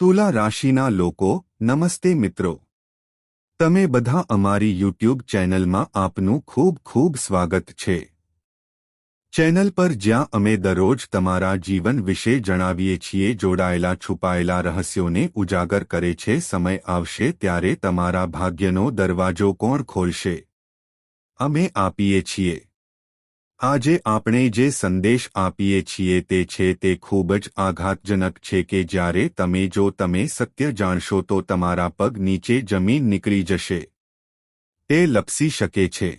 તુલા રાશિના લોકો નમસ્તે મિત્રો, તમે બધા અમારી યુટ્યુબ ચેનલમાં આપનું ખૂબ ખૂબ સ્વાગત છે। ચેનલ પર જ્યાં અમે દરરોજ તમારા જીવન વિશે જણાવીએ છીએ, જોડાયેલા છુપાયેલા રહસ્યોને ઉજાગર કરે છે। સમય આવશે ત્યારે તમારા ભાગ્યનો દરવાજો કોણ ખોલશે? અમે આપીએ છીએ। આજે આપણે જે સંદેશ આપીએ છીએ તે ખૂબ જ આઘાતજનક છે કે જ્યારે તમે સત્ય જાણશો તો તમારા પગ નીચે જમીન નીકળી જશે। તે લપસી શકે છે।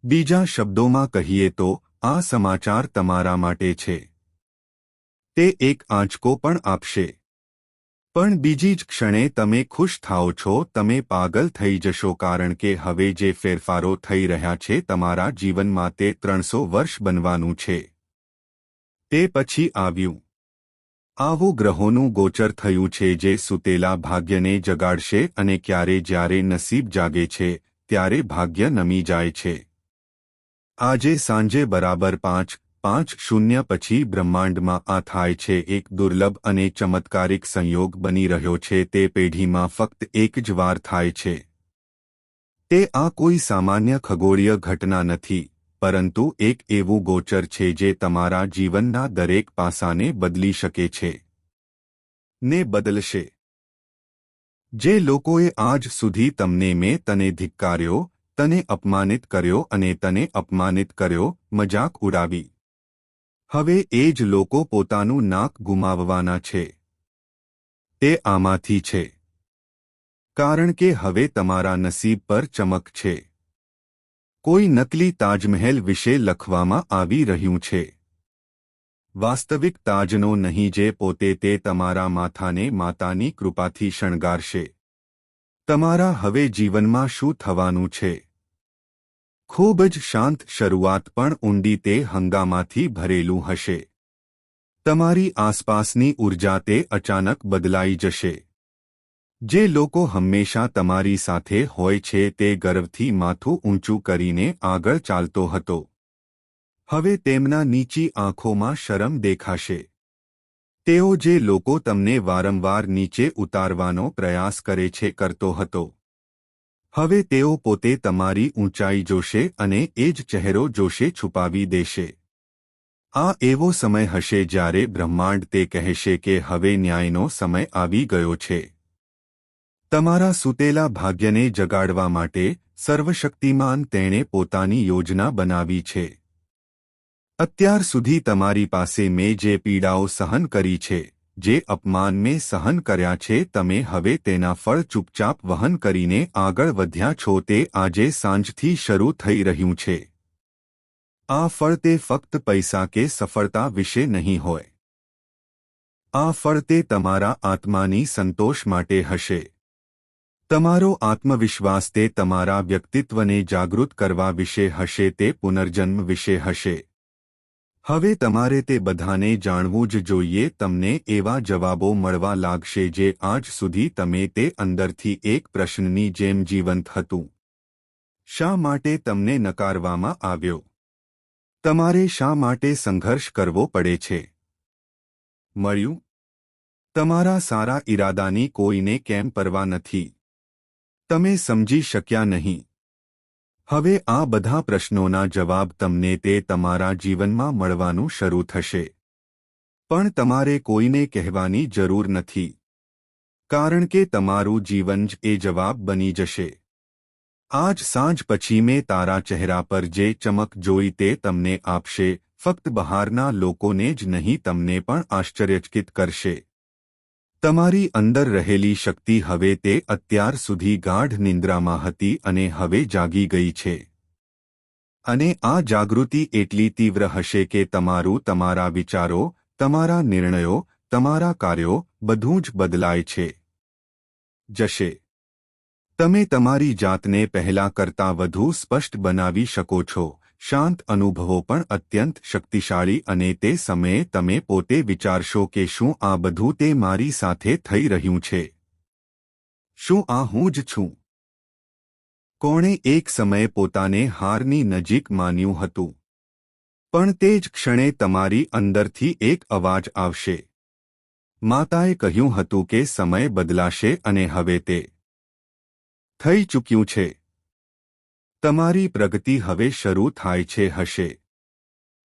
બીજા શબ્દોમાં કહીએ તો આ સમાચાર તમારા માટે છે। તે એક આંચકો પણ આપશે, પણ બીજી જ ક્ષણે તમે ખુશ થાઓ છો, તમે પાગલ થઈ જશો, કારણ કે હવે જે ફેરફારો થઈ રહ્યા છે તમારા જીવનમાં તે 300 વર્ષ બનવાનું છે। તે પછી આવ્યું આવું ગ્રહોનું ગોચર થયું છે જે સૂતેલા ભાગ્યને જગાડશે, અને જ્યારે નસીબ જાગે છે ત્યારે ભાગ્ય નમી જાય છે। આજે સાંજે બરાબર 5:50 પછી બ્રહ્માંડમાં આ થાય છે। એક દુર્લભ અને ચમત્કારિક સંયોગ બની રહ્યો છે। તે પેઢીમાં ફક્ત એક જ વાર થાય છે। તે આ કોઈ સામાન્ય ખગોળીય ઘટના નથી, પરંતુ એક એવું ગોચર છે જે તમારા જીવનના દરેક પાસાને બદલી શકે છે ને બદલશે। જે લોકોએ આજ સુધી મેં તને ધિક્કાર્યો, તને અપમાનિત કર્યો અને તને અપમાનિત કર્યો, મજાક ઉડાવી, હવે એ જ લોકો પોતાનું નાક ગુમાવવાના છે। તે આમાંથી છે, કારણ કે હવે તમારા નસીબ પર ચમક છે। કોઈ નકલી તાજમહેલ વિશે લખવામાં આવી રહ્યું છે, વાસ્તવિક તાજનો નહીં, જે પોતે તે તમારા માથાને માતાની કૃપાથી શણગારશે। તમારા હવે જીવનમાં શું થવાનું છે? ખૂબ જ શાંત શરૂઆત, પણ ઊંડી તે હંગામાથી ભરેલું હશે। તમારી આસપાસની ઊર્જા તે અચાનક બદલાઈ જશે। જે લોકો હંમેશા તમારી સાથે હોય છે તે ગર્વથી માથું ઊંચું કરીને આગળ ચાલતો હતો, હવે તેમના નીચી આંખોમાં શરમ દેખાશે। તેઓ જે લોકો તમને વારંવાર નીચે ઉતારવાનો પ્રયાસ કરતો હતો, હવે તેઓ પોતે તમારી ઊંચાઈ જોશે અને એ જ ચહેરો જોશે છુપાવી દેશે। આ એવો સમય હશે જ્યારે બ્રહ્માંડ તે કહેશે કે હવે ન્યાયનો સમય આવી ગયો છે। તમારા સૂતેલા ભાગ્યને જગાડવા માટે સર્વશક્તિમાન તેણે પોતાની યોજના બનાવી છે। અત્યાર સુધી તમારી પાસે મેં જે પીડાઓ સહન કરી છે, જે અપમાન મેં સહન કર્યા છે, તમે હવે તેના ફળ ચૂપચાપ વહન કરીને આગળ વધ્યા છો। તે આજે સાંજથી શરૂ થઈ રહ્યું છે। આ ફળ તે ફક્ત પૈસા કે સફળતા વિશે નહીં હોય, આ ફળ તે તમારા આત્માની સંતોષ માટે હશે। તમારો આત્મવિશ્વાસ તે તમારા વ્યક્તિત્વને જાગૃત કરવા વિશે હશે, તે પુનર્જન્મ વિશે હશે। હવે તમારે તે બધાને જાણવું જ જોઈએ। તમને એવા જવાબો મળવા લાગશે જે આજ સુધી તે અંદરથી એક પ્રશ્નની જેમ જીવંત હતું। શા માટે તમને નકારવામાં આવ્યો? તમારે શા માટે સંઘર્ષ કરવો પડે છે? મળ્યું? તમારા સારા ઈરાદાની કોઈને કેમ પરવા નથી? તમે સમજી શક્યા નહીં? હવે આ બધા પ્રશ્નોના જવાબ તમને તે તમારા જીવનમાં મળવાનું શરૂ થશે, પણ તમારે કોઈને કહેવાની જરૂર નથી, કારણ કે તમારું જીવન જ એ જવાબ બની જશે। આજ સાંજ પછી મેં તારા ચહેરા પર જે ચમક જોઈ તે તમને આપશે, ફક્ત બહારના લોકોને જ નહીં, તમને પણ આશ્ચર્યચકિત કરશે। તમારી અંદર રહેલી શક્તિ હવે તે અત્યાર સુધી ગાઢ નિંદ્રામાં હતી અને હવે જાગી ગઈ છે। અને આ જાગૃતિ એટલી તીવ્ર હશે કે તમારા વિચારો, તમારા નિર્ણયો, તમારા કાર્યો બધું જ બદલાય છે જશે। તમે તમારી જાતને પહેલા કરતાં વધુ સ્પષ્ટ બનાવી શકો છો, શાંત અનુભવો પણ અત્યંત શક્તિશાળી, અને તે સમયે તમે પોતે વિચારશો કે શું આ બધું તે મારી સાથે થઈ રહ્યું છે? શું આ હું જ છું? કોણે એક સમયે પોતાને હારની નજીક માન્યું હતું? પણ તે જ ક્ષણે તમારી અંદરથી એક અવાજ આવશે, માતાએ કહ્યું હતું કે સમય બદલાશે અને હવે તે થઈ ચૂક્યું છે. તમારી પ્રગતિ હવે શરૂ થાય છે હશે.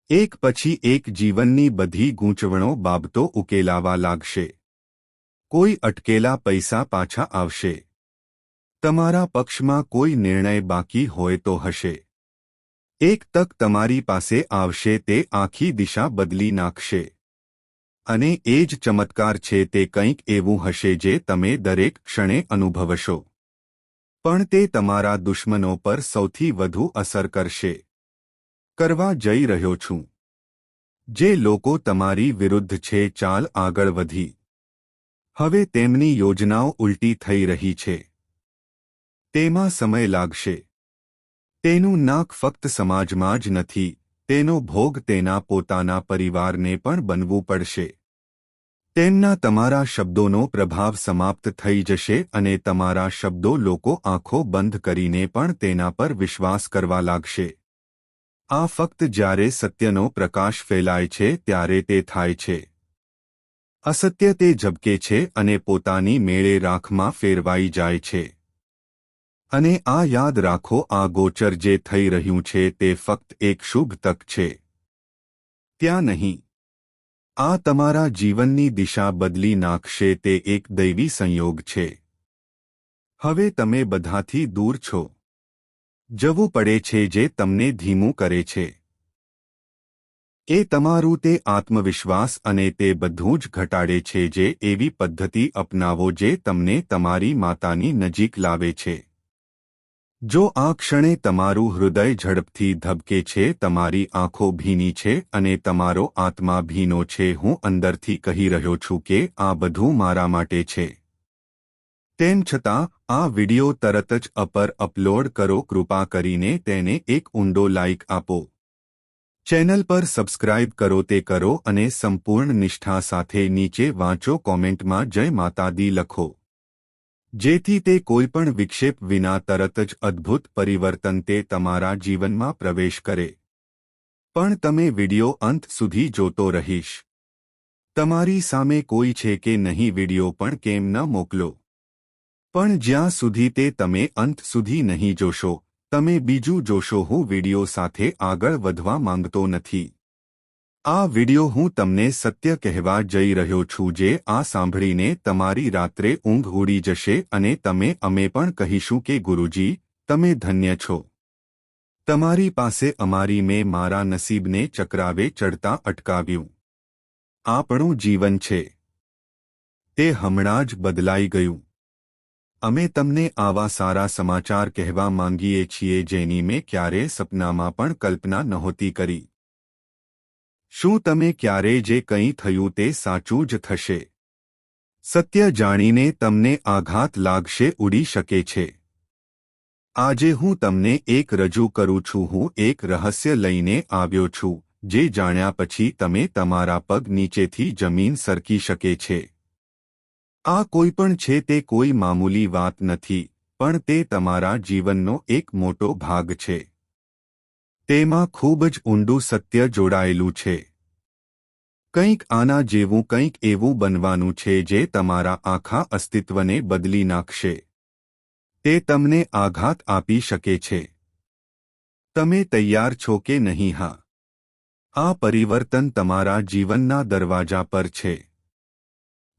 એક પછી એક જીવનની બધી ગૂંચવણો બાબતો ઉકેલાવા લાગશે. કોઈ અટકેલા પૈસા પાછા આવશે. તમારા પક્ષમાં કોઈ નિર્ણય બાકી હોય તો હશે. એક તક તમારી પાસે આવશે તે આખી દિશા બદલી નાખશે. અને એ જ ચમત્કાર છે તે કંઈક એવું હશે જે તમે દરેક ક્ષણે અનુભવશો. પણ તે તમારા દુશ્મનો પર સૌથી વધુ અસર કરશે. કરવા જઈ રહ્યો છું. જે લોકો તમારી વિરુદ્ધ છે ચાલ આગળ વધી. હવે તેમની યોજનાઓ ઉલટી થઈ રહી છે. તેમાં સમય લાગશે. તેનું નાક ફક્ત સમાજમાં જ નથી, તેનો ભોગ તેના પોતાના પરિવારને પણ બનવું પડશે. તેમના તમારા શબ્દોનો પ્રભાવ સમાપ્ત થઈ જશે અને તમારા શબ્દો લોકો આંખો બંધ કરીને પણ તેના પર વિશ્વાસ કરવા લાગશે. આ ફક્ત જ્યારે સત્યનો પ્રકાશ ફેલાય છે ત્યારે તે થાય છે. અસત્ય તે ઝબકે છે અને પોતાની મેળે રાખમાં ફેરવાઈ જાય છે. અને આ યાદ રાખો, આ ગોચર જે થઈ રહ્યું છે તે ફક્ત એક શુભ તક છે. ત્યાં નહીં. આ તમારા જીવનની દિશા બદલી નાખશે. તે એક દૈવી સંયોગ છે. હવે તમે બધાથી દૂર છો. જવું પડે છે જે તમને ધીમું કરે છે. એ તમારું તે આત્મવિશ્વાસ અને તે બધું જ ઘટાડે છે જે એવી પદ્ધતિ અપનાવો જે તમને તમારી માતાની નજીક લાવે છે. જો આ ક્ષણે તમારું હૃદય ઝડપથી ધબકે છે, તમારી આંખો ભીની છે અને તમારો આત્મા ભીનો છે, હું અંદરથી કહી રહ્યો છું કે આ બધું મારા માટે છે. તેમ છતાં આ વિડિયો તરત જ અપલોડ કરો. કૃપા કરીને તેને એક ઊંડો લાઇક આપો. ચેનલ પર સબસ્ક્રાઇબ કરો તે કરો અને સંપૂર્ણ નિષ્ઠા સાથે નીચે વાંચો. કોમેન્ટમાં જય માતા દી લખો. જેથી તે કોઈપણ વિક્ષેપ વિના તરત જ અદ્ભુત પરિવર્તન તે તમારા જીવનમાં પ્રવેશ કરે. પણ તમે વિડિયો અંત સુધી જોતો રહીશ. તમારી સામે કોઈ છે કે નહીં વિડિયો પણ કેમ ન મોકલો. પણ જ્યાં સુધી તે તમે અંત સુધી નહીં જોશો, તમે બીજું જોશો. હું વિડિયો સાથે આગળ વધવા માંગતો નથી. આ વિડિયો હું તમને સત્ય કહેવા જઈ રહ્યો છું જે આ સાંભળીને તમારી રાત્રે ઊંઘ ઉડી જશે અને અમે પણ કહીશું કે ગુરુજી, તમે ધન્ય છો. તમારી પાસે અમારી મેં મારા નસીબને ચક્રાવે ચડતા અટકાવ્યું. આપણું જીવન છે. તે હમણાં જ બદલાઈ ગયું. અમે તમને આવા સારા સમાચાર કહેવા માંગીએ છીએ જેની મેં ક્યારેય સપનામાં પણ કલ્પના નહોતી કરી. શું તમે ક્યારેય જે કંઈ થયું તે સાચું જ થશે? સત્ય જાણીને તમને આઘાત લાગશે, ઉડી શકે છે. આજે હું તમને એક રજૂ કરું છું. હું એક રહસ્ય લઈને આવ્યો છું જે જાણ્યા પછી તમે તમારા પગ નીચેથી જમીન સરકી શકે છે. આ કોઈ પણ છે. તે કોઈ મામૂલી વાત નથી, પણ તે તમારા જીવનનો એક મોટો ભાગ છે. તેમાં ખૂબ જ ઊંડું સત્ય જોડાયેલું છે. કંઈક આના જેવું, કંઈક એવું બનવાનું છે જે તમારા આખા અસ્તિત્વને બદલી નાખશે. તે તમને આઘાત આપી શકે છે. તમે તૈયાર છો કે નહીં? હા. આ પરિવર્તન તમારા જીવનના દરવાજા પર છે.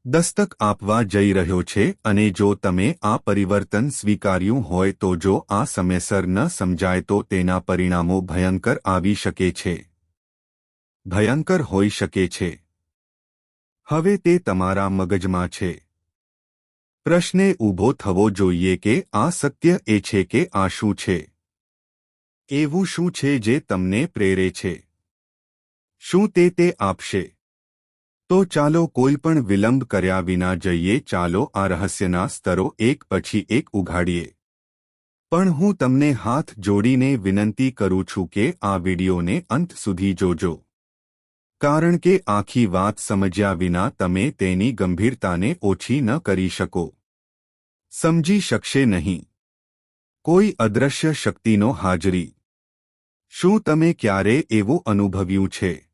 દસ્તક આપવા જઈ રહ્યો છે અને જો તમે આ પરિવર્તન સ્વીકાર્યું હોય તો જો આ સમયસર ન સમજાય તો તેના પરિણામો ભયંકર આવી શકે છે. ભયંકર હોઈ શકે છે. હવે તે તમારા મગજમાં છે. પ્રશ્ન ઊભો થવો જોઈએ કે આ સત્ય એ છે કે આ શું છે? એવું શું છે જે તમને પ્રેરે છે? શું તે આપશે? તો ચાલો કોઈ પણ વિલંબ કર્યા વિના જઈએ. ચાલો આ રહસ્યના સ્તરો એક પછી એક ઉઘાડીએ. પણ હું તમને હાથ જોડીને વિનંતી કરું છું કે આ વિડિયોને અંત સુધી જોજો. કારણ કે આખી વાત સમજ્યા વિના તમે તેની ગંભીરતાને ઓછી ન કરી શકો. સમજી શકશે નહીં. કોઈ અદૃશ્ય શક્તિનો હાજરી. શું તમે ક્યારે એવું અનુભવ્યું છે?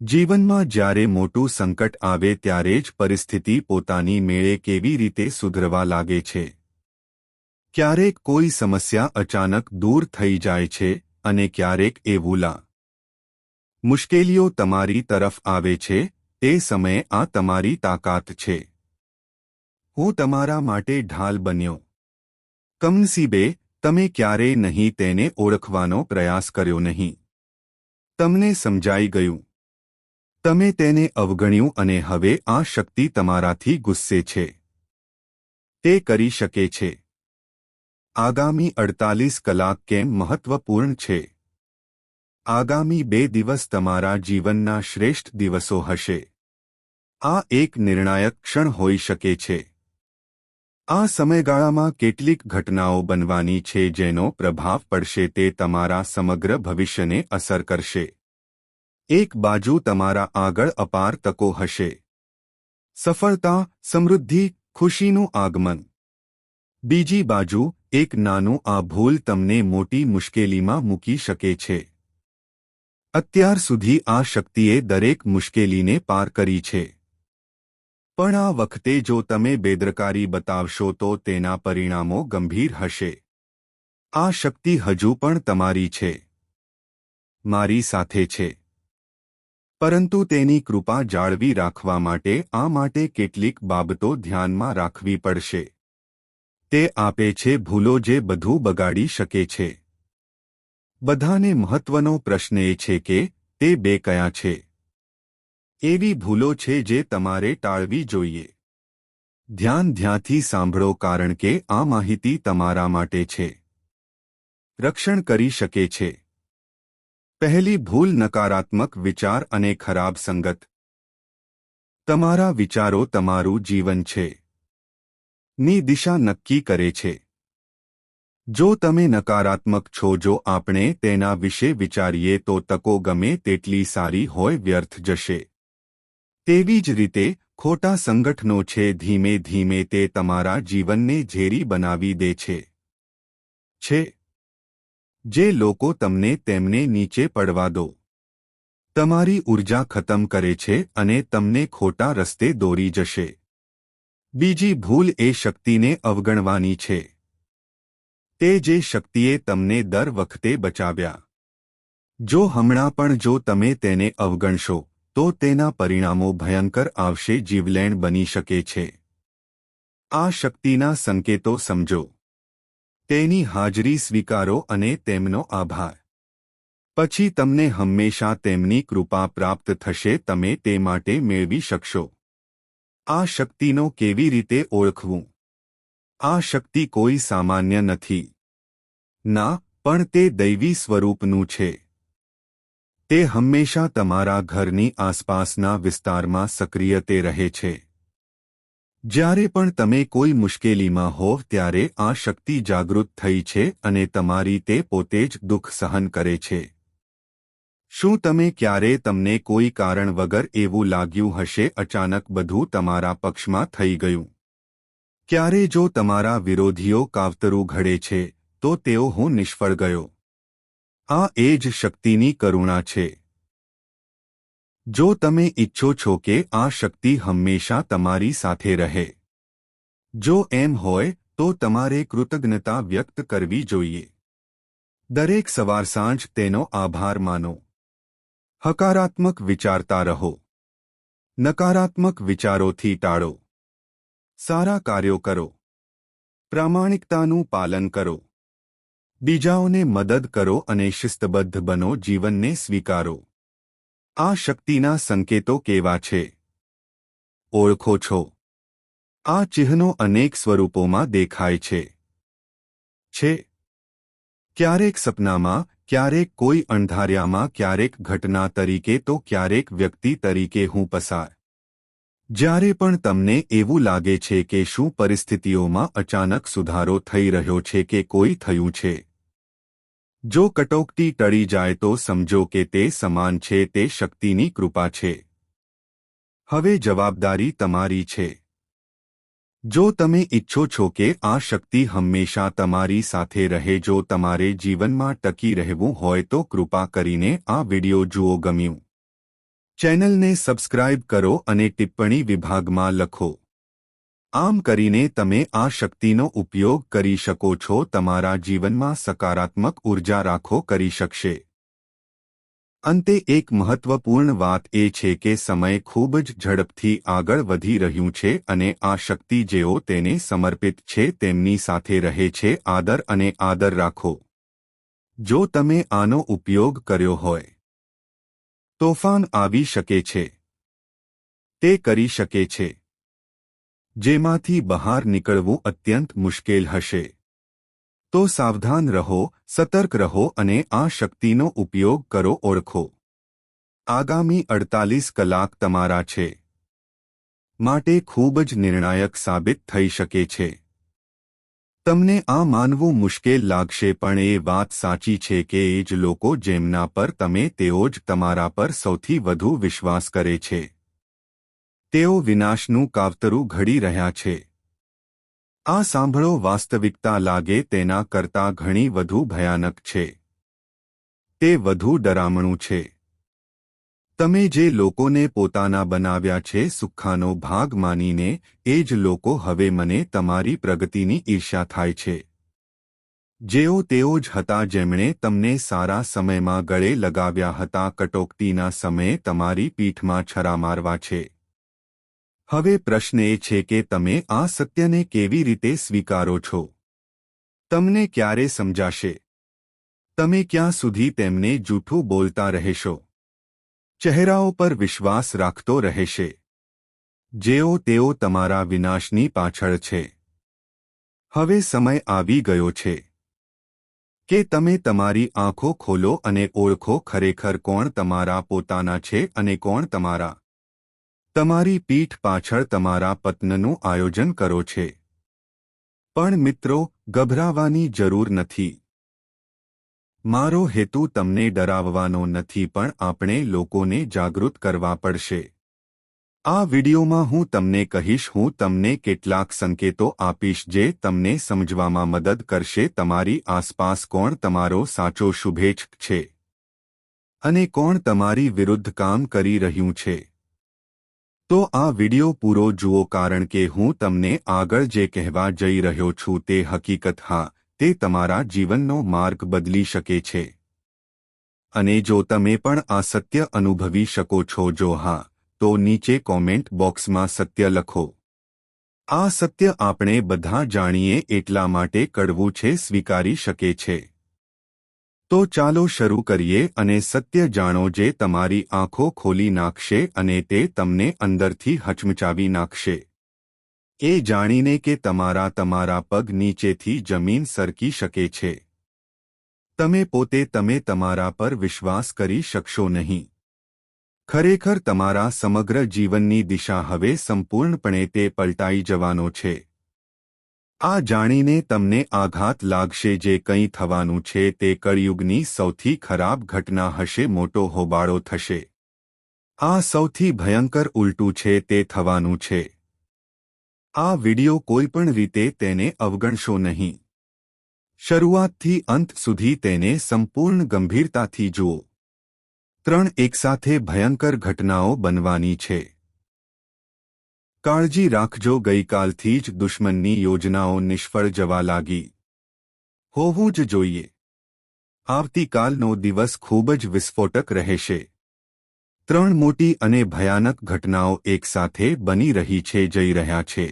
જીવનમાં જ્યારે મોટું સંકટ આવે ત્યારે જ પરિસ્થિતિ પોતાની મેળે કેવી રીતે સુધરવા લાગે છે. ક્યારેક કોઈ સમસ્યા અચાનક દૂર થઈ જાય છે અને ક્યારેક એવું મુશ્કેલીઓ તમારી તરફ આવે છે. તે સમયે આ તમારી તાકાત છે. હું તમારા માટે ઢાલ બન્યો. કમનસીબે તમે ક્યારેય નહીં તેને ઓળખવાનો પ્રયાસ કર્યો નહીં. તમને સમજાઈ ગયું. તમે તેને અવગણ્યું અને હવે આ શક્તિ તમારાથી ગુસ્સે છે. તે કરી શકે છે. આગામી 48 કલાક કેમ મહત્વપૂર્ણ છે? આગામી 2 દિવસ તમારા જીવનના શ્રેષ્ઠ દિવસો હશે. આ એક નિર્ણાયક ક્ષણ હોઈ શકે છે. આ સમયગાળામાં કેટલીક ઘટનાઓ બનવાની છે જેનો પ્રભાવ પડશે તે તમારા સમગ્ર ભવિષ્યને અસર કરશે. એક બાજુ તમારા આગળ અપાર તકો હશે. સફળતા, સમૃદ્ધિ, ખુશીનું આગમન. બીજી બાજુ એક નાનું આ ભૂલ તમને મોટી મુશ્કેલીમાં મૂકી શકે છે. અત્યાર સુધી આ શક્તિએ દરેક મુશ્કેલીને પાર કરી છે. પણ આ વખતે જો તમે બેદરકારી બતાવશો તો તેના પરિણામો ગંભીર હશે. આ શક્તિ હજુ પણ તમારી છે. મારી સાથે છે. પરંતુ તેની કૃપા જાળવી રાખવા માટે કેટલીક બાબતો ધ્યાનમાં રાખવી પડશે. તે આપે છે ભૂલો જે બધું બગાડી શકે છે. બધાને મહત્વનો પ્રશ્ન એ છે કે તે બે કયા છે? એવી ભૂલો છે જે તમારે ટાળવી જોઈએ. ધ્યાનથી સાંભળો કારણ કે આ માહિતી તમારા માટે છે. રક્ષણ કરી શકે છે. પહેલી ભૂલ નકારાત્મક વિચાર અને ખરાબ સંગત. તમારા વિચારો તમારું જીવન છે. ની દિશા નક્કી કરે છે. જો તમે નકારાત્મક છો, જો આપણે તેના વિશે વિચારીએ તો તકો ગમે તેટલી સારી હોય વ્યર્થ જશે. તેવી જ રીતે ખોટા સંગઠનો છે ધીમે ધીમે તે તમારા જીવનને ઝેરી બનાવી દે છે. જે લોકો તમને તેમને નીચે પડવા દો. તમારી ઊર્જા ખતમ કરે છે અને તમને ખોટા રસ્તે દોરી જશે. બીજી ભૂલ એ શક્તિને અવગણવાની છે. તે જે શક્તિએ તમને દર વખતે બચાવ્યા. જો હમણાં પણ જો તમે તેને અવગણશો તો તેના પરિણામો ભયંકર આવશે. જીવલેણ બની શકે છે. આ શક્તિના સંકેતો સમજો. તેની હાજરી સ્વીકારો અને તેમનો આભાર. પછી તમને હંમેશા તેમની કૃપા પ્રાપ્ત થશે. તમે તે માટે મેળવી શકશો. આ શક્તિનો કેવી રીતે ઓળખવું? આ શક્તિ કોઈ સામાન્ય નથી. ના, પણ તે દૈવી સ્વરૂપનું છે. તે હંમેશા તમારા ઘરની આસપાસના વિસ્તારમાં સક્રિય તે રહે છે. જ્યારે પણ તમે કોઈ મુશ્કેલીમાં હોવ ત્યારે આ શક્તિ જાગૃત થઈ છે અને તમારી તે પોતે જ દુઃખ સહન કરે છે. શું તમે ક્યારે તમને કોઈ કારણ વગર એવું લાગ્યું હશે અચાનક બધું તમારા પક્ષમાં થઈ ગયું? ક્યારે જો તમારા વિરોધીઓ કાવતરું ઘડે છે તો તેઓ હું નિષ્ફળ ગયો. આ એ જ શક્તિની કરુણા છે. જો તમે ઈચ્છો છો કે આ શક્તિ હંમેશા તમારી સાથે રહે, જો એમ હોય તો તમારે કૃતજ્ઞતા વ્યક્ત કરવી જોઈએ. દરેક સવાર સાંજ તેનો આભાર માનો. હકારાત્મક વિચારતા રહો. નકારાત્મક વિચારોથી ટાળો. સારા કાર્યો કરો. પ્રામાણિકતાનું પાલન કરો. બીજાઓને મદદ કરો અને શિસ્તબદ્ધ બનો. જીવનને સ્વીકારો. આ શક્તિના સંકેતો કેવા છે? ઓળખો છો? આ ચિહ્નો અનેક સ્વરૂપોમાં દેખાય છે. ક્યારેક સપનામાં, ક્યારેક કોઈ અણધાર્યામાં, ક્યારેક ઘટના તરીકે તો ક્યારેક વ્યક્તિ તરીકે હું પસાર. જ્યારે પણ તમને એવું લાગે છે કે શું પરિસ્થિતિઓમાં અચાનક સુધારો થઈ રહ્યો છે કે કોઈ થયું છે. જો કટોકટી ટળી જાય તો સમજો કે તે સમાન છે. તે શક્તિની કૃપા છે. હવે જવાબદારી તમારી છે. જો તમે ઈચ્છો છો કે આ શક્તિ હંમેશા તમારી સાથે રહે, જો તમારે જીવનમાં ટકી રહેવું હોય તો કૃપા કરીને આ વિડિયો જુઓ. ગમ્યું? ચેનલને સબસ્ક્રાઇબ કરો અને ટિપ્પણી વિભાગમાં લખો. આમ કરીને તમે આ શક્તિનો ઉપયોગ કરી શકો છો, તમારા જીવનમાં સકારાત્મક ઉર્જા રાખો કરી શકશે. અંતે એક મહત્વપૂર્ણ વાત એ છે કે સમય ખૂબ જ ઝડપથી આગળ વધી રહ્યું છે અને આ શક્તિ જેઓ તેને સમર્પિત છે તેમની સાથે રહે છે. આદર અને આદર રાખો. જો તમે આનો ઉપયોગ કર્યો હોય, તોફાન આવી શકે છે. તે કરી શકે છે જેમાંથી બહાર નીકળવું અત્યંત મુશ્કેલ હશે. તો સાવધાન રહો, સતર્ક રહો અને આ શક્તિનો ઉપયોગ કરો. ઓળખો, આગામી 48 કલાક તમારા છે માટે ખૂબ જ નિર્ણાયક સાબિત થઈ શકે છે. તમને આ માનવું મુશ્કેલ લાગશે, પણ એ વાત સાચી છે કે એ જ લોકો જેમના પર તમે તેઓ જ તમારા પર સૌથી વધુ વિશ્વાસ કરે છે. તેઓ વિનાશનું કાવતરું ઘડી રહ્યા છે. આ સાંભળો, વાસ્તવિકતા લાગે તેના કરતાં ઘણી વધુ ભયાનક છે. તે વધુ ડરામણું છે. તમે જે લોકોને પોતાના બનાવ્યા છે સુખાનો ભાગ માનીને, એ જ લોકો હવે મને તમારી પ્રગતિની ઈર્ષ્યા થાય છે. જેઓ તેઓ જ હતા જેમણે તમને સારા સમયમાં ગળે લગાવ્યા હતા, કટોકટીના સમયે તમારી પીઠમાં છરા મારવા છે. હવે પ્રશ્ન એ છે કે તમે આ સત્યને કેવી રીતે સ્વીકારો છો? તમને ક્યારે સમજાશે? તમે ક્યાં સુધી તેમને જૂઠું બોલતા રહેશો? ચહેરાઓ પર વિશ્વાસ રાખતો રહેશે. જેઓ તેઓ તમારા વિનાશની પાછળ છે. હવે સમય આવી ગયો છે કે તમે તમારી આંખો ખોલો અને ઓળખો ખરેખર કોણ તમારા પોતાના છે અને કોણ તમારી પીઠ પાછળ તમારા પતનનું આયોજન કરો છે. પણ મિત્રો, ગભરાવાની જરૂર નથી. મારો હેતુ તમને ડરાવવાનો નથી, પણ આપણે લોકોને જાગૃત કરવા પડશે. આ વિડિયોમાં હું તમને કહીશ, હું તમને કેટલાક સંકેતો આપીશ જે તમને સમજવામાં મદદ કરશે તમારી આસપાસ કોણ તમારો સાચો શુભેચ્છક છે અને કોણ તમારી વિરુદ્ધ કામ કરી રહ્યું છે. તો આ વિડિયો પૂરો જુઓ, કારણ કે હું તમને આગળ જે કહેવા જઈ રહ્યો છું તે હકીકત, હા, તે તમારા જીવનનો માર્ગ બદલી શકે છે. અને જો તમે પણ આ સત્ય અનુભવી શકો છો, જો હા, તો નીચે કોમેન્ટ બોક્સમાં સત્ય લખો. આ સત્ય આપણે બધા જાણીએ એટલા માટે કડવું છે, સ્વીકારી શકે છે. તો ચાલો શરૂ કરીએ અને સત્ય જાણો જે તમારી આંખો ખોલી નાખશે અને તે તમને અંદરથી હચમચાવી નાખશે. એ જાણીને કે તમારા પગ નીચેથી જમીન સરકી શકે છે. તમે પોતે તમારા પર વિશ્વાસ કરી શકશો નહીં. ખરેખર તમારા સમગ્ર જીવનની દિશા હવે સંપૂર્ણપણે તે પલટાઈ જવાનો છે. આ જાણીને તમને આઘાત લાગશે, જે કંઈ થવાનું છે તે કળિયુગની સૌથી ખરાબ ઘટના હશે, મોટો હોબાળો થશે. આ સૌથી ભયંકર ઉલટું છે તે થવાનું છે. આ વિડિયો કોઈપણ રીતે તેને અવગણશો નહીં. શરૂઆતથી અંત સુધી તેને સંપૂર્ણ ગંભીરતાથી જુઓ. 3 એકસાથે ભયંકર ઘટનાઓ બનવાની છે. કાળજી રાખજો, ગઈકાલથી જ દુશ્મનની યોજનાઓ નિષ્ફળ જવા લાગી. હોવું જ જોઈએ. આવતીકાલનો દિવસ ખૂબ જ વિસ્ફોટક રહેશે. 3 મોટી અને ભયાનક ઘટનાઓ એકસાથે બની રહી છે, જઈ રહ્યા છે.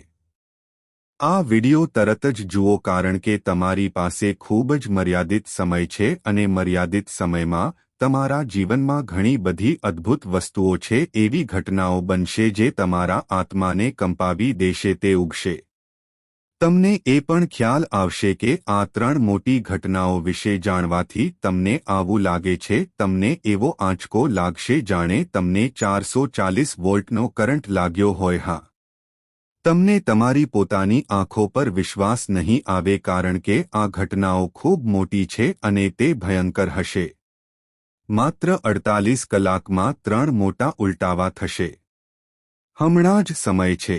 આ વિડિયો તરત જ જુઓ, કારણ કે તમારી પાસે ખૂબ જ મર્યાદિત સમય છે અને મર્યાદિત સમયમાં તમારા જીવનમાં ઘણી બધી અદ્ભુત વસ્તુઓ છે. એવી ઘટનાઓ બનશે જે તમારા આત્માને કંપાવી દેશે. તે ઉગશે. તમને એ પણ ખ્યાલ આવશે કે આ 3 મોટી ઘટનાઓ વિશે જાણવાથી તમને આવું લાગે છે, તમને એવો આંચકો લાગશે જાણે તમને 440 વોલ્ટનો કરંટ લાગ્યો હોય. હા, તમને તમારી પોતાની આંખો પર વિશ્વાસ નહીં આવે, કારણ કે આ ઘટનાઓ ખૂબ મોટી છે અને તે ભયંકર હશે. માત્ર 48 કલાકમાં 3 મોટા ઉલટાવા થશે. હમણાં જ સમય છે.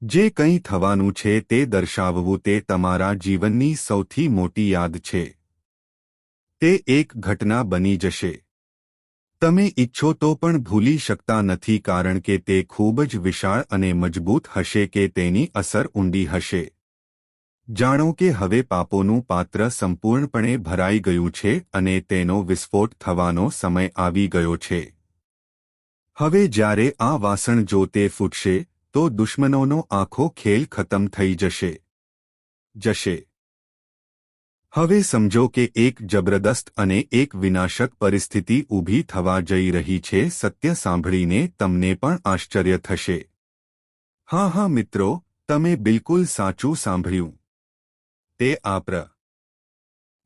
જે કંઈ થવાનું છે તે દર્શાવવું તે તમારા જીવનની સૌથી મોટી યાદ છે. તે એક ઘટના બની જશે. તમે ઈચ્છો તો પણ ભૂલી શકતા નથી કારણ કે તે ખૂબ જ વિશાળ અને મજબૂત હશે કે તેની અસર ઊંડી હશે. જાણો કે હવે પાપોનું પાત્ર સંપૂર્ણપણે ભરાઈ ગયું છે અને તેનો વિસ્ફોટ થવાનો સમય આવી ગયો છે. હવે જ્યારે આ વાસણ જો તે ફૂટશે તો દુશ્મનોનો આખો ખેલ ખતમ થઈ જશે. હવે સમજો કે એક જબરદસ્ત અને એક વિનાશક પરિસ્થિતિ ઊભી થવા જઈ રહી છે. સત્ય સાંભળીને તમને પણ આશ્ચર્ય થશે. હા મિત્રો, તમે બિલકુલ સાચું સાંભળ્યું. તે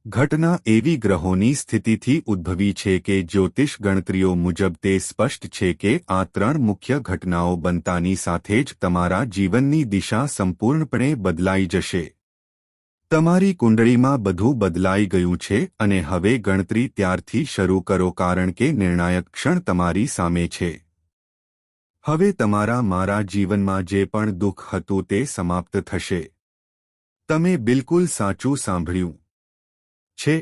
ઘટના એવી ગ્રહોની સ્થિતિથી ઉદ્ભવી છે કે જ્યોતિષ ગણતરીઓ મુજબ તે સ્પષ્ટ છે કે આ 3 મુખ્ય ઘટનાઓ બનતાની સાથે જ તમારા જીવનની દિશા સંપૂર્ણપણે બદલાઈ જશે. તમારી કુંડળીમાં બધું બદલાઈ ગયું છે અને હવે ગણતરી ત્યારથી શરૂ કરો કારણ કે નિર્ણાયક ક્ષણ તમારી સામે છે. હવે મારા જીવનમાં જે પણ દુઃખ હતું તે સમાપ્ત થશે. તમે બિલકુલ સાચું સાંભળ્યું છે.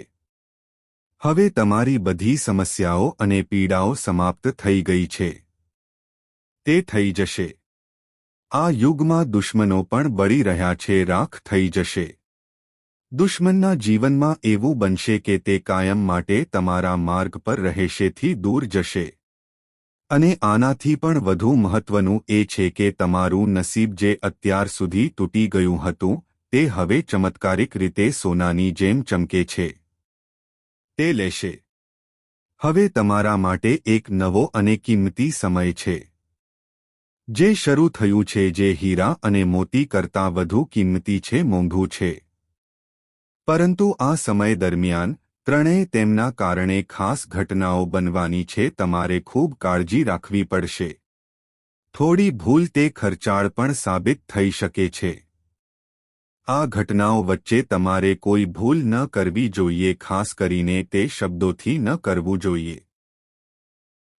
હવે તમારી બધી સમસ્યાઓ અને પીડાઓ સમાપ્ત થઈ ગઈ છે. તે થઈ જશે. આ યુગમાં દુશ્મનો પણ બળી રહ્યા છે, રાખ થઈ જશે. દુશ્મનના જીવનમાં એવું બનશે કે તે કાયમ માટે તમારા માર્ગ પર રહેશેથી દૂર જશે. અને આનાથી પણ વધુ મહત્વનું એ છે કે તમારું નસીબ જે અત્યાર સુધી તૂટી ગયું હતું તે હવે ચમત્કારિક રીતે સોનાની જેમ ચમકે છે. તે લેશે. હવે તમારા માટે એક નવો અને કિંમતી સમય છે. જે શરૂ થયું છે, જે હીરા અને મોતી કરતાં વધુ કિંમતી છે, મોંઘું છે. પરંતુ આ સમય દરમિયાન ત્રણેય તેમના કારણે ખાસ ઘટનાઓ બનવાની છે. તમારે ખૂબ કાળજી રાખવી પડશે. થોડી ભૂલ તે ખર્ચાળ પણ સાબિત થઈ શકે છે. આ ઘટનાઓ વચ્ચે તમારે કોઈ ભૂલ ન કરવી જોઈએ, ખાસ કરીને તે શબ્દોથી ન કરવું જોઈએ.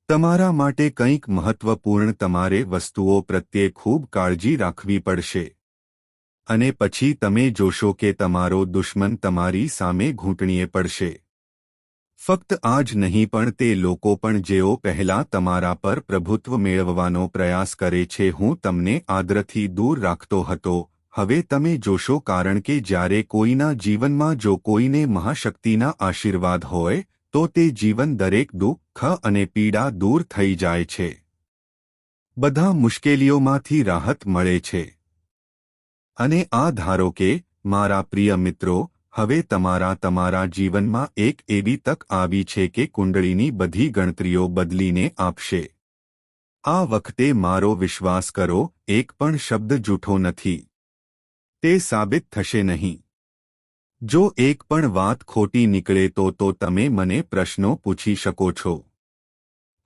તમારા માટે કંઈક મહત્વપૂર્ણ તમારે વસ્તુઓ પ્રત્યે ખૂબ કાળજી રાખવી પડશે. અને પછી તમે જોશો કે તમારો દુશ્મન તમારી સામે ઘૂંટણીએ પડશે. ફક્ત આ જ નહીં પણ તે લોકો પણ જેઓ પહેલા તમારા પર પ્રભુત્વ મેળવવાનો પ્રયાસ કરે છે. હું તમને આદરથી દૂર રાખતો હતો, હવે તમે જોશો કારણ કે જ્યારે કોઈના જીવનમાં જો કોઈને મહાશક્તિના આશીર્વાદ હોય તો તે જીવન દરેક દુઃખ અને પીડા દૂર થઈ જાય છે. બધા મુશ્કેલીઓમાંથી રાહત મળે છે. અને આ ધારો કે મારા પ્રિય મિત્રો, હવે તમારા જીવનમાં એક એવી તક આવી છે કે કુંડળીની બધી ગણતરીઓ બદલીને આપશે. આ વખતે મારો વિશ્વાસ કરો, એક પણ શબ્દ જૂઠો નથી. તે સાબિત થશે નહીં. જો એક પણ વાત ખોટી નીકળે તો તમે મને પ્રશ્નો પૂછી શકો છો.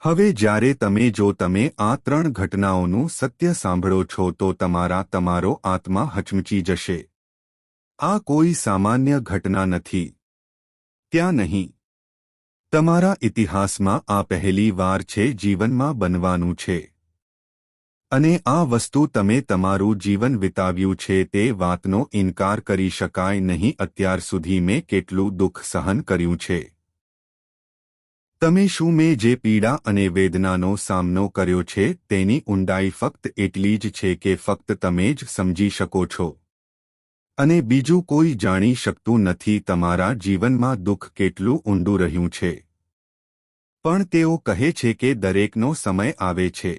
હવે જ્યારે તમે આ 3 ઘટનાઓનું સત્ય સાંભળો છો તો તમારો આત્મા હચમચી જશે. આ કોઈ સામાન્ય ઘટના નથી. ત્યાં નહીં. તમારા ઇતિહાસમાં આ પહેલી વાર છે, જીવનમાં બનવાનું છે. અને આ વસ્તુ તમે તમારું જીવન વિતાવ્યું છે તે વાતનો ઇનકાર કરી શકાય નહીં. અત્યાર સુધી મેં કેટલું દુઃખ સહન કર્યું છે. મેં જે પીડા અને વેદનાનો સામનો કર્યો છે તેની ઊંડાઈ ફક્ત એટલી જ છે કે ફક્ત તમે જ સમજી શકો છો. અને બીજું કોઈ જાણી શકતું નથી તમારા જીવનમાં દુઃખ કેટલું ઊંડું રહ્યું છે. પણ તેઓ કહે છે કે દરેકનો સમય આવે છે.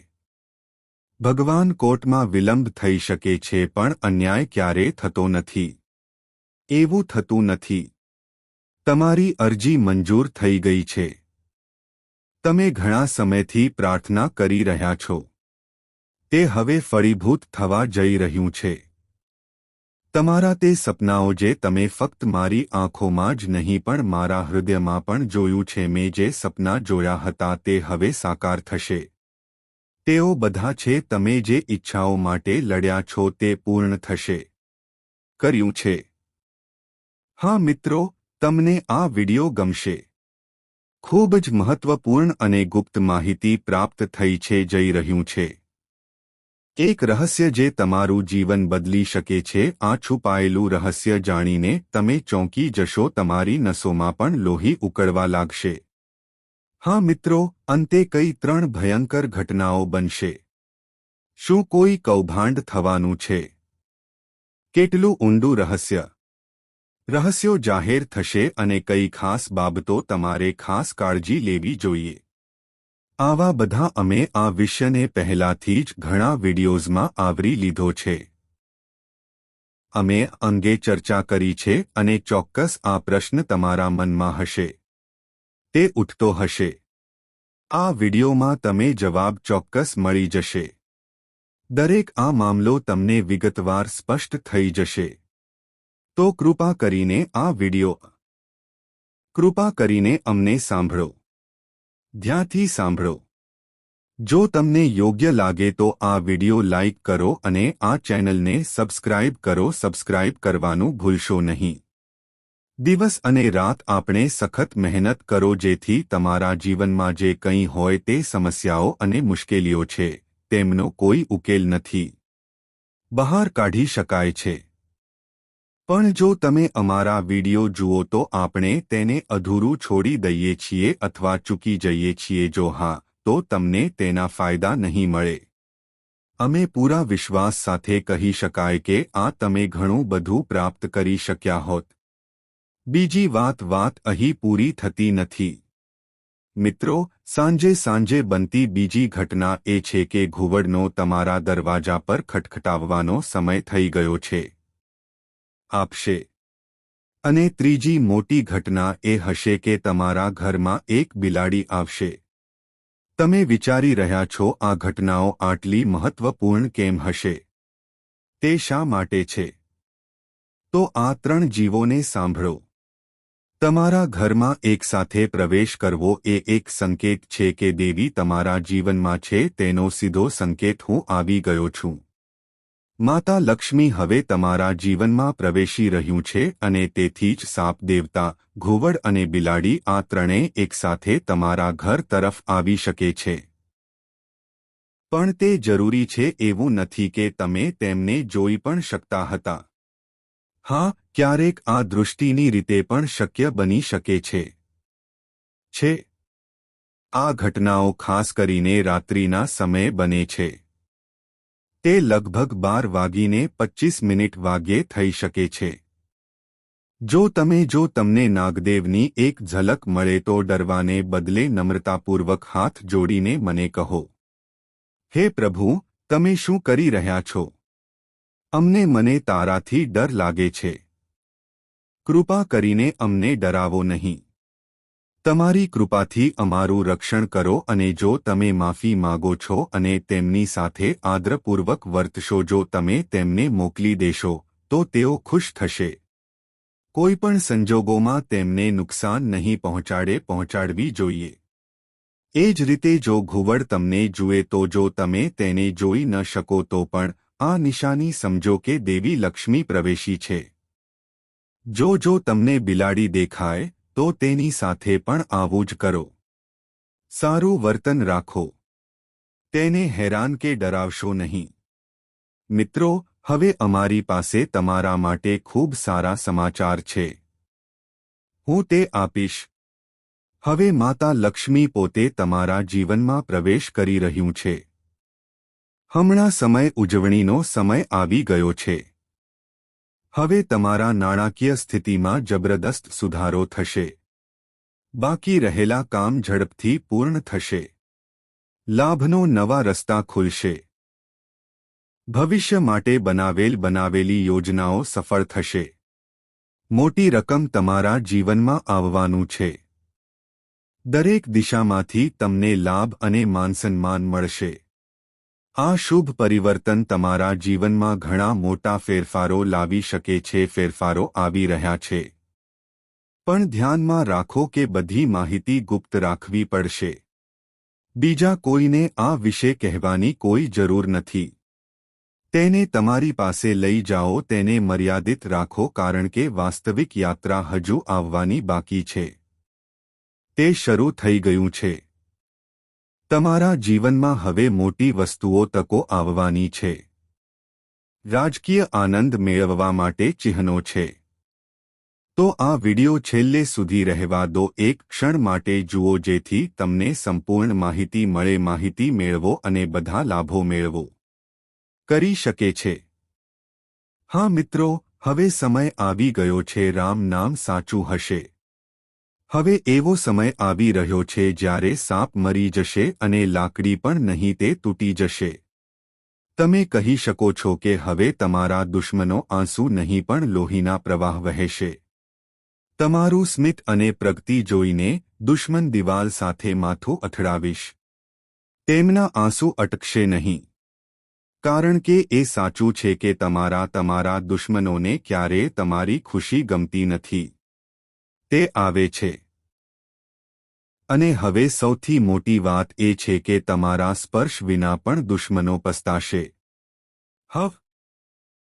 ભગવાન કોર્ટમાં વિલંબ થઈ શકે છે પણ અન્યાય ક્યારેય થતો નથી. એવું થતું નથી. તમારી અરજી મંજૂર થઈ ગઈ છે. તમે ઘણા સમયથી પ્રાર્થના કરી રહ્યા છો. તે હવે ફળીભૂત થવા જઈ રહ્યું છે. તમારા તે સપનાઓ જે તમે ફક્ત મારી આંખોમાં જ નહીં પણ મારા હૃદયમાં પણ જોયું છે. મેં જે સપના જોયા હતા તે હવે સાકાર થશે. તેઓ બધા છે. તમે જે ઈચ્છાઓ માટે લડ્યા છો તે પૂર્ણ થશે. કર્યું છે. હા મિત્રો, તમને આ વિડિયો ગમશે. ખૂબ જ મહત્વપૂર્ણ અને ગુપ્ત માહિતી પ્રાપ્ત થઈ છે. જઈ રહ્યું છે. એક રહસ્ય જે તમારું જીવન બદલી શકે છે. આ છુપાયેલું રહસ્ય જાણીને તમે ચોંકી જશો. તમારી નસોમાં પણ લોહી ઉકળવા લાગશે. હા મિત્રો, અંતે કઈ 3 ભયંકર ઘટનાઓ બનશે? શું કોઈ કૌભાંડ થવાનું છે? કેટલું ઊંડું રહસ્ય? રહસ્યો જાહેર થશે અને કઈ ખાસ બાબતો તમારે ખાસ કાળજી લેવી જોઈએ? આવા બધા અમે આ વિષયને પહેલાથી જ ઘણા વિડિયોઝમાં આવરી લીધો છે. અમે અંગે ચર્ચા કરી છે અને ચોક્કસ આ પ્રશ્ન તમારા મનમાં હશે. તે ઉઠતો હશે. આ વિડિયોમાં તમે જવાબ ચોક્કસ મળી જશે. દરેક આ મામલો તમને વિગતવાર સ્પષ્ટ થઈ જશે. તો કૃપા કરીને આ વિડિયો કૃપા કરીને અમને સાંભળો. ધ્યાનથી સાંભળો. જો તમને યોગ્ય લાગે તો આ વિડિયો લાઇક કરો અને આ ચેનલને સબસ્ક્રાઇબ કરો. સબસ્ક્રાઇબ કરવાનું ભૂલશો નહીં. દિવસ અને રાત આપણે સખત મહેનત કરો જેથી તમારા જીવનમાં જે કંઈ હોય તે સમસ્યાઓ અને મુશ્કેલીઓ છે તેમનો કોઈ ઉકેલ નથી. બહાર કાઢી શકાય છે. પણ જો તમે અમારા વિડિયો જુઓ તો આપણે તેને અધૂરું છોડી દઈએ છીએ અથવા ચૂકી જઈએ છીએ. જો હા, તો તમને તેના ફાયદા નહીં મળે. અમે પૂરા વિશ્વાસ સાથે કહી શકાય કે આ તમે ઘણું બધું પ્રાપ્ત કરી શક્યા હોત. બીજી વાત અહીં પૂરી થતી નથી. મિત્રો, સાંજે બનતી બીજી ઘટના એ છે કે ઘુવડનો તમારા દરવાજા પર ખટખટાવવાનો સમય થઈ ગયો છે. આપશે. અને ત્રીજી મોટી ઘટના એ હશે કે તમારા ઘરમાં એક બિલાડી આવશે. તમે વિચારી રહ્યા છો આ ઘટનાઓ આટલી મહત્વપૂર્ણ કેમ હશે? તે શા માટે છે? તો આ 3 જીવોને સાંભળો. તમારા ઘરમાં એકસાથે પ્રવેશ કરવો એ એક સંકેત છે કે દેવી તમારા જીવનમાં છે. તેનો સીધો સંકેત હું આવી ગયો છું. માતા લક્ષ્મી હવે તમારા જીવનમાં પ્રવેશી રહ્યું છે અને તેથી જ સાપ દેવતા, ઘુવડ અને બિલાડી આ ત્રણેય એકસાથે તમારા ઘર તરફ આવી શકે છે. પણ તે જરૂરી છે એવું નથી કે તમે તેમને જોઈ પણ શકતા હતા. હા, ક્યારેક આ દૃષ્ટિની રીતે પણ શક્ય બની શકે છે. આ ઘટનાઓ ખાસ કરીને રાત્રિના સમયે બને છે. તે લગભગ 12:25 વાગ્યે થઈ શકે છે. જો તમને નાગદેવની એક ઝલક મળે તો ડરવાને બદલે નમ્રતાપૂર્વક હાથ જોડીને મને કહો, હે પ્રભુ, તમે શું કરી રહ્યા છો? મને તારાથી ડર લાગે છે. કૃપા કરીને અમને ડરાવો નહીં. તમારી કૃપાથી અમારું રક્ષણ કરો અને જો તમે માફી માગો છો અને તેમની સાથે આદરપૂર્વક વર્તશો, જો તમે તેમને મોકલી દેશો, તો તેઓ ખુશ થશે. કોઈપણ સંજોગોમાં તેમને નુકસાન નહીં પહોંચાડવી જોઈએ. એ જ રીતે જો ઘુવડ તમને જુએ તો જો તમે તેને જોઈ ન શકો તો પણ આ નિશાની સમજો કે દેવી લક્ષ્મી પ્રવેશી છે. જો તમને બિલાડી દેખાય તો તેની સાથે પણ આવું જ કરો. સારું વર્તન રાખો. તેને હેરાન કે ડરાવશો નહીં. મિત્રો, હવે અમારી પાસે તમારા માટે ખૂબ સારા સમાચાર છે. હું તે આપીશ. હવે માતા લક્ષ્મી પોતે તમારા જીવનમાં પ્રવેશ કરી રહ્યું છે. હમણાં ઉજવણીનો સમય આવી ગયો છે. હવે તમારા નાણાકીય સ્થિતિમાં જબરદસ્ત સુધારો થશે. બાકી રહેલા કામ ઝડપથી પૂર્ણ થશે. લાભનો નવા રસ્તા ખુલશે. ભવિષ્ય માટે બનાવેલી યોજનાઓ સફળ થશે. મોટી રકમ તમારા જીવનમાં આવવાનું છે. દરેક દિશામાંથી તમને લાભ અને માનસન્માન મળશે. આ શુભ પરિવર્તન તમારા જીવનમાં ઘણા મોટા ફેરફારો લાવી શકે છે. ફેરફારો આવી રહ્યા છે. પણ ધ્યાનમાં રાખો કે બધી માહિતી ગુપ્ત રાખવી પડશે. બીજા કોઈને આ વિશે કહેવાની કોઈ જરૂર નથી. તેને તમારી પાસે લઈ જાઓ. તેને મર્યાદિત રાખો કારણ કે વાસ્તવિક યાત્રા હજુ આવવાની બાકી છે. તે શરૂ થઈ ગયું છે. તમારા જીવનમાં હવે મોટી તકો આવવાની છે. રાજકીય આનંદ મેળવવા માટે ચિહ્નો છે. તો આ વિડિયો છેલ્લે સુધી રહેવા દો, એક ક્ષણ માટે જુઓ જેથી તમને સંપૂર્ણ માહિતી મળે, માહિતી મેળવો અને બધા લાભો મેળવો કરી શકે છે। હા મિત્રો, હવે સમય આવી ગયો છે, રામ નામ સાચું હશે। હવે એવો સમય આવી રહ્યો છે જ્યારે સાપ મરી જશે અને લાકડી પણ નહીં, તે તૂટી જશે। તમે કહી શકો છો કે હવે તમારા દુશ્મનો આંસુ નહીં પણ લોહીના પ્રવાહ વહેશે। તમારું સ્મિત અને પ્રગતિ જોઈને દુશ્મન દિવાલ સાથે માથું અથડાવીશ। તેમના આંસુ અટકશે નહીં, કારણ કે એ સાચું છે કે તમારા દુશ્મનોને ક્યારેય તમારી ખુશી ગમતી નથી। તે આવે છે। અને હવે સૌથી મોટી વાત એ છે કે તમારા સ્પર્શ વિના પણ દુશ્મનો પસ્તાશે। હવે